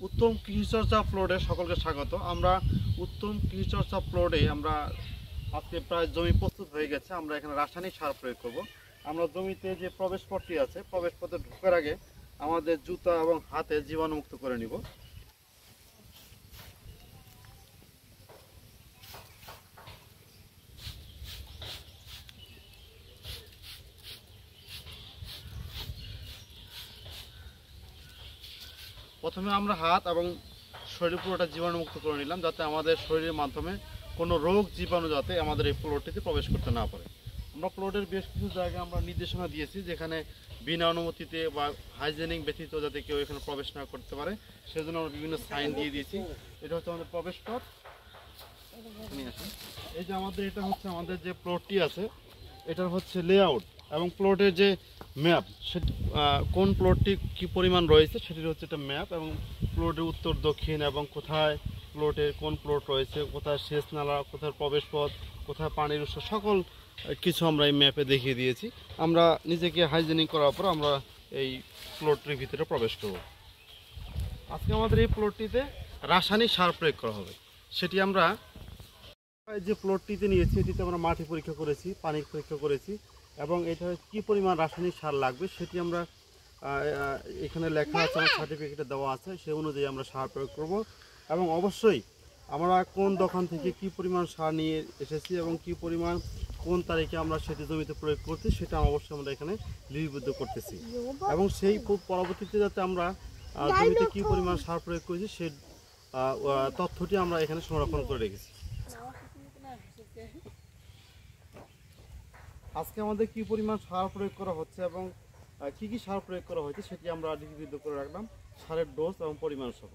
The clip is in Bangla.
উত্তম কৃষিচর্চা প্লটে সকলকে স্বাগত। আমরা উত্তম কৃষিচর্চা প্লটে আমরা আজকে প্রায় জমি প্রস্তুত হয়ে গেছে। আমরা এখানে রাসায়নিক সার প্রয়োগ করব। আমরা জমিতে যে প্রবেশ পথটি আছে, প্রবেশ পথে ঢোকার আগে আমাদের জুতা এবং হাতে জীবাণুমুক্ত করে নিব। প্রথমে আমরা হাত এবং শরীর পুরোটা জীবাণুমুক্ত করে নিলাম, যাতে আমাদের শরীরের মাধ্যমে কোনো রোগ জীবাণু যাতে আমাদের এই প্লটটিতে প্রবেশ করতে না পারে। আমরা প্লটের বেশ কিছু জায়গায় আমরা নির্দেশনা দিয়েছি, যেখানে বিনা অনুমতিতে বা হাইজেনিক ব্যতীত যাতে কেউ এখানে প্রবেশ না করতে পারে, সেজন্য আমরা বিভিন্ন সাইন দিয়ে দিয়েছি। এটা হচ্ছে আমাদের প্রবেশ পথ। এই যে এটা হচ্ছে আমাদের যে প্লটটি আছে, এটার হচ্ছে লেআউট এবং প্লটের যে ম্যাপ, সেটি কোন প্লটটি কি পরিমাণ রয়েছে সেটির হচ্ছে একটা ম্যাপ, এবং প্লটের উত্তর দক্ষিণ এবং কোথায় প্লটের কোন প্লট রয়েছে, কোথায় সেচ নালা, কোথায় প্রবেশ পথ, কোথায় পানির উৎস, সকল কিছু আমরা এই ম্যাপে দেখিয়ে দিয়েছি। আমরা নিজেকে হাইজেনিক করার পর আমরা এই প্লটটির ভিতরে প্রবেশ করব। আজকে আমাদের এই প্লটটিতে রাসায়নিক সার প্রয়োগ করা হবে। সেটি আমরা যে প্লটটিতে নিয়েছি, এটিতে আমরা মাটি পরীক্ষা করেছি, পানি পরীক্ষা করেছি, এবং এটা কি পরিমাণ রাসায়নিক সার লাগবে সেটি আমরা এখানে লেখা আছে, আমার সার্টিফিকেটে দেওয়া আছে, সেই অনুযায়ী আমরা সার প্রয়োগ করব। এবং অবশ্যই আমরা কোন দোকান থেকে কি পরিমাণ সার নিয়ে এসেছি এবং কি পরিমাণ কোন তারিখে আমরা সেটি জমিতে প্রয়োগ করছি সেটা অবশ্যই আমরা এখানে লিপিবদ্ধ করতেছি। এবং সেই পরবর্তীতে যাতে আমরা জমিতে কি পরিমাণ সার প্রয়োগ করেছি সেই তথ্যটি আমরা এখানে সংরক্ষণ করে রেখেছি। আজকে আমাদের কি পরিমাণ সার প্রয়োগ করা হচ্ছে এবং কি কি সার প্রয়োগ করা হয়েছে সেটি আমরা লিপিবদ্ধ করে রাখলাম, সারের ডোজ এবং পরিমাণ সহ।